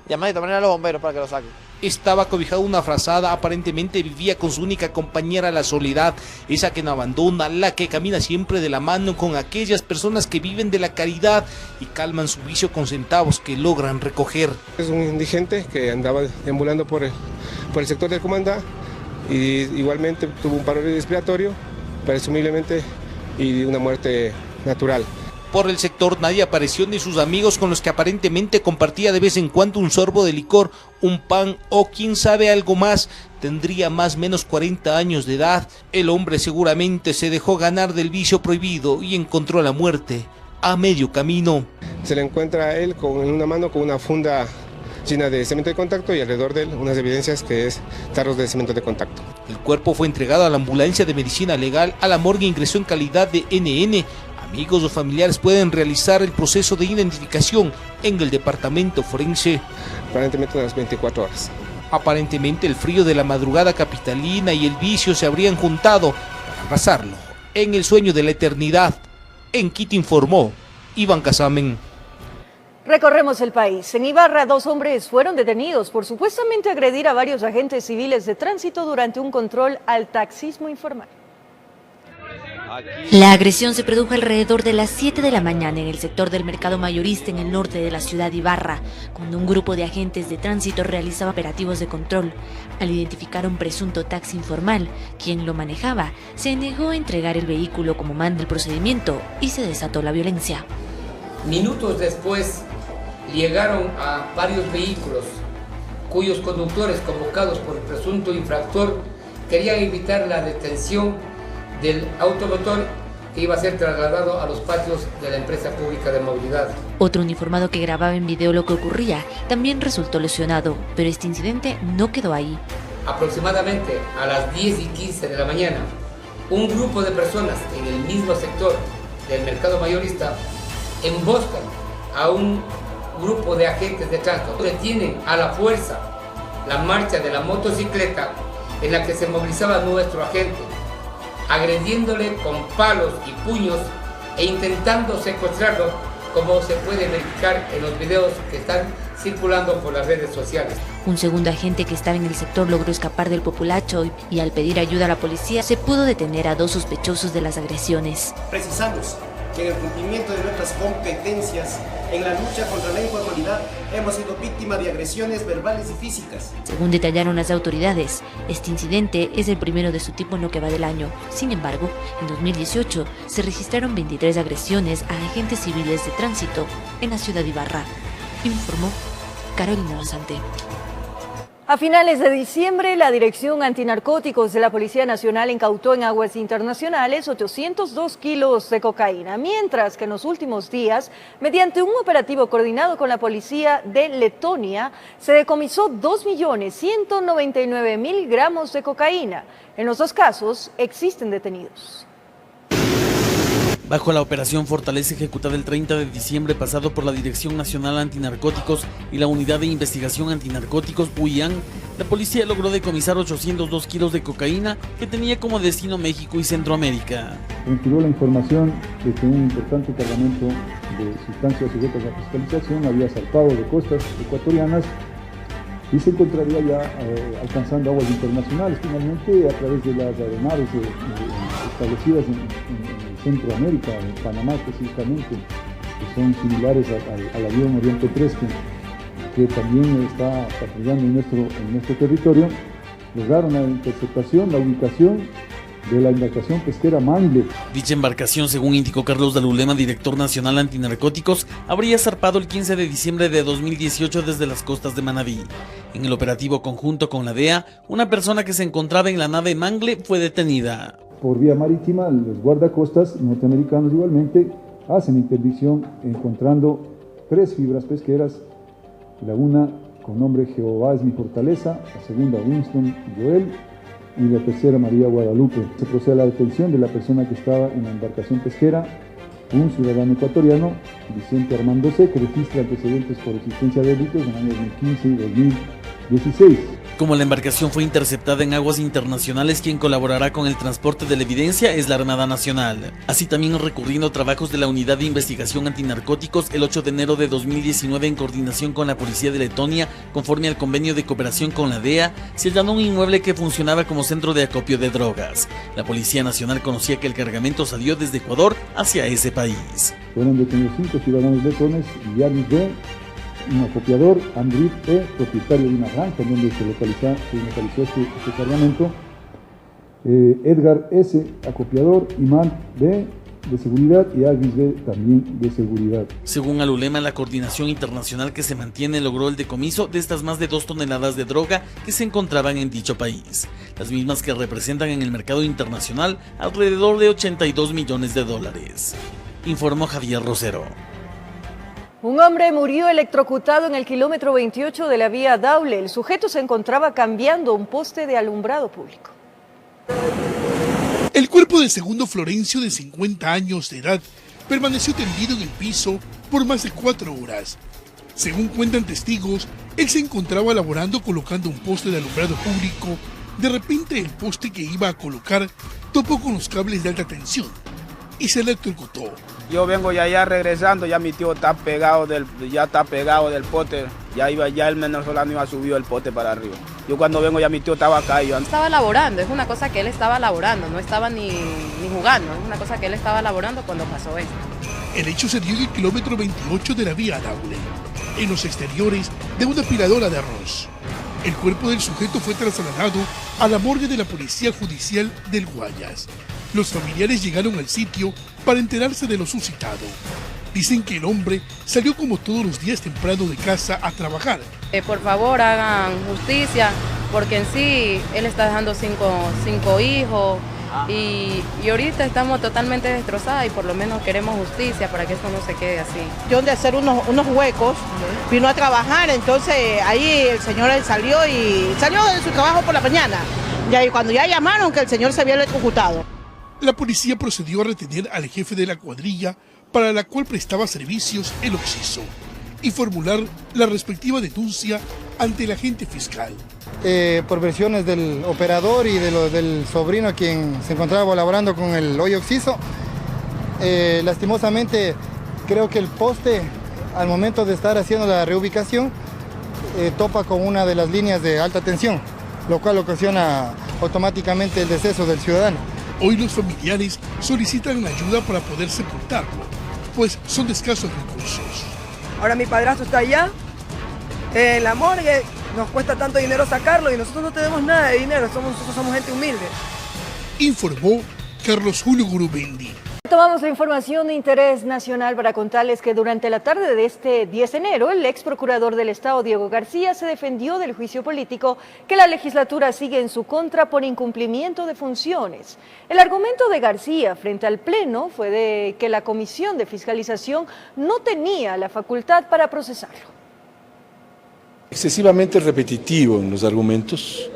Speaker 24: Llama de todas maneras a los bomberos para que lo saquen.
Speaker 5: Estaba cobijado una frazada, aparentemente vivía con su única compañera, la soledad, esa que no abandona, la que camina siempre de la mano con aquellas personas que viven de la caridad y calman su vicio con centavos que logran recoger.
Speaker 25: Es un indigente que andaba deambulando por el sector del Comandá y igualmente tuvo un paro respiratorio, presumiblemente, y una muerte natural.
Speaker 5: Por el sector nadie apareció, ni sus amigos con los que aparentemente compartía de vez en cuando un sorbo de licor, un pan o quién sabe algo más. Tendría más o menos 40 años de edad. El hombre seguramente se dejó ganar del vicio prohibido y encontró la muerte a medio camino.
Speaker 25: Se le encuentra a él en una mano con una funda llena de cemento de contacto y alrededor de él unas evidencias que es tarros de cemento de contacto.
Speaker 5: El cuerpo fue entregado a la ambulancia de medicina legal. A la morgue ingresó en calidad de NN. Amigos o familiares pueden realizar el proceso de identificación en el departamento forense.
Speaker 25: Aparentemente unas 24 horas.
Speaker 5: Aparentemente el frío de la madrugada capitalina y el vicio se habrían juntado para arrasarlo en el sueño de la eternidad. En Quito informó Iván Casamen.
Speaker 2: Recorremos el país. En Ibarra, 2 hombres fueron detenidos por supuestamente agredir a varios agentes civiles de tránsito durante un control al taxismo informal.
Speaker 9: La agresión se produjo alrededor de las 7 de la mañana en el sector del mercado mayorista en el norte de la ciudad de Ibarra, cuando un grupo de agentes de tránsito realizaba operativos de control. Al identificar a un presunto taxi informal, quien lo manejaba se negó a entregar el vehículo como manda el procedimiento y se desató la violencia.
Speaker 1: Minutos después llegaron a varios vehículos cuyos conductores, convocados por el presunto infractor, querían evitar la detención del automotor que iba a ser trasladado a los patios de la empresa pública de movilidad.
Speaker 9: Otro uniformado que grababa en video lo que ocurría también resultó lesionado, pero este incidente no quedó ahí.
Speaker 1: Aproximadamente a las 10:15 de la mañana, un grupo de personas en el mismo sector del mercado mayorista emboscan a un grupo de agentes de tránsito. Detienen a la fuerza la marcha de la motocicleta en la que se movilizaba nuestro agente, agrediéndole con palos y puños e intentando secuestrarlo, como se puede verificar en los videos que están circulando por las redes sociales.
Speaker 9: Un segundo agente que estaba en el sector logró escapar del populacho y al pedir ayuda a la policía se pudo detener a 2 sospechosos de las agresiones.
Speaker 4: Precisamos que en el cumplimiento de nuestras competencias en la lucha contra la informalidad hemos sido víctimas de agresiones verbales y físicas.
Speaker 9: Según detallaron las autoridades, este incidente es el primero de su tipo en lo que va del año. Sin embargo, en 2018 se registraron 23 agresiones a agentes civiles de tránsito en la ciudad de Ibarra, informó Carolina Rosante.
Speaker 2: A finales de diciembre, la Dirección Antinarcóticos de la Policía Nacional incautó en aguas internacionales 802 kilos de cocaína, mientras que en los últimos días, mediante un operativo coordinado con la policía de Letonia, se decomisó 2.199.000 gramos de cocaína. En los 2 casos existen detenidos.
Speaker 6: Bajo la operación Fortaleza ejecutada el 30 de diciembre pasado por la Dirección Nacional Antinarcóticos y la Unidad de Investigación Antinarcóticos UIAN, la policía logró decomisar 802 kilos de cocaína que tenía como destino México y Centroamérica.
Speaker 10: Retiró la información de que un importante cargamento de sustancias sujetas a fiscalización había zarpado de costas ecuatorianas y se encontraría ya alcanzando aguas internacionales, finalmente a través de las aeronaves establecidas en Centroamérica, en Panamá específicamente, que son similares al avión Oriente 3, que también está patrullando en nuestro territorio. Lograron la interceptación, la ubicación de la embarcación pesquera Mangle.
Speaker 6: Dicha embarcación, según indicó Carlos Dalulema, director nacional antinarcóticos, habría zarpado el 15 de diciembre de 2018 desde las costas de Manabí. En el operativo conjunto con la DEA, una persona que se encontraba en la nave Mangle fue detenida.
Speaker 10: Por vía marítima, los guardacostas norteamericanos igualmente hacen interdicción encontrando 3 fibras pesqueras, la una con nombre Jehová es mi fortaleza, la segunda Winston Joel y la tercera María Guadalupe. Se procede a la detención de la persona que estaba en la embarcación pesquera, un ciudadano ecuatoriano, Vicente Armando C., que registra antecedentes por existencia de delitos en el año 2015 y 2016.
Speaker 6: Como la embarcación fue interceptada en aguas internacionales, quien colaborará con el transporte de la evidencia es la Armada Nacional. Así también recurriendo trabajos de la Unidad de Investigación Antinarcóticos el 8 de enero de 2019 en coordinación con la Policía de Letonia, conforme al convenio de cooperación con la DEA, se allanó un inmueble que funcionaba como centro de acopio de drogas. La Policía Nacional conocía que el cargamento salió desde Ecuador hacia ese país.
Speaker 10: Fueron detenidos 5 ciudadanos letones, Yanis B., un acopiador, Andrit E., propietario de una granja donde se localizó este cargamento, Edgar S., acopiador, Imán B., de seguridad, y Agis B., también de seguridad.
Speaker 6: Según Alulema, la coordinación internacional que se mantiene logró el decomiso de estas más de 2 toneladas de droga que se encontraban en dicho país, las mismas que representan en el mercado internacional alrededor de $82 millones. Informó Javier Rosero.
Speaker 2: Un hombre murió electrocutado en el kilómetro 28 de la vía Daule. El sujeto se encontraba cambiando un poste de alumbrado público.
Speaker 12: El cuerpo del segundo Florencio, de 50 años de edad,
Speaker 11: permaneció tendido en el piso por más de 4 horas. Según cuentan testigos, él se encontraba laborando colocando un poste de alumbrado público. De repente el poste que iba a colocar topó con los cables de alta tensión y se electrocutó.
Speaker 12: Yo vengo ya regresando, ya mi tío está pegado del poste, ya el venezolano iba subido el poste para arriba. Yo cuando vengo ya mi tío estaba acá y yo
Speaker 13: estaba laborando, es una cosa que él estaba laborando, no estaba ni jugando, es una cosa que él estaba laborando cuando pasó esto.
Speaker 11: El hecho se dio en el kilómetro 28 de la vía Araure, en los exteriores de una apiladora de arroz. El cuerpo del sujeto fue trasladado a la morgue de la Policía Judicial del Guayas. Los familiares llegaron al sitio para enterarse de lo suscitado. Dicen que el hombre salió como todos los días temprano de casa a trabajar.
Speaker 13: Por favor hagan justicia, porque en sí él está dejando cinco hijos y ahorita estamos totalmente destrozadas y por lo menos queremos justicia para que esto no se quede así.
Speaker 14: Yo de hacer unos huecos, vino a trabajar, entonces ahí el señor salió de su trabajo por la mañana. Y ahí cuando ya llamaron que el señor se había electrocutado.
Speaker 11: La policía procedió a retener al jefe de la cuadrilla para la cual prestaba servicios el occiso y formular la respectiva denuncia ante el agente fiscal.
Speaker 15: Por versiones del operador y del sobrino quien se encontraba colaborando con el hoy occiso, lastimosamente creo que el poste al momento de estar haciendo la reubicación topa con una de las líneas de alta tensión, lo cual ocasiona automáticamente el deceso del ciudadano.
Speaker 11: Hoy los familiares solicitan ayuda para poder sepultarlo, pues son de escasos recursos.
Speaker 17: Ahora mi padrastro está allá, en la morgue, nos cuesta tanto dinero sacarlo y nosotros no tenemos nada de dinero, nosotros somos gente humilde.
Speaker 11: Informó Carlos Julio Gurubendi.
Speaker 2: Tomamos la información de interés nacional para contarles que durante la tarde de este 10 de enero, el ex procurador del Estado, Diego García, se defendió del juicio político que la legislatura sigue en su contra por incumplimiento de funciones. El argumento de García frente al Pleno fue de que la Comisión de Fiscalización no tenía la facultad para procesarlo.
Speaker 26: Excesivamente repetitivo en los argumentos,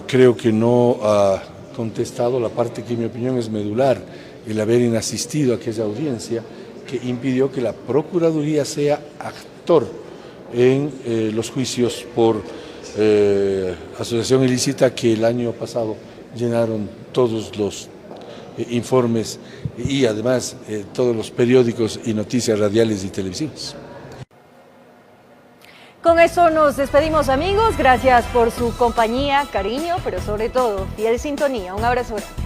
Speaker 26: creo que no ha contestado la parte que en mi opinión es medular, el haber inasistido a aquella audiencia que impidió que la Procuraduría sea actor en los juicios por asociación ilícita que el año pasado llenaron todos los informes y además todos los periódicos y noticias radiales y televisivas.
Speaker 2: Con eso nos despedimos, amigos. Gracias por su compañía, cariño, pero sobre todo fiel sintonía. Un abrazo grande.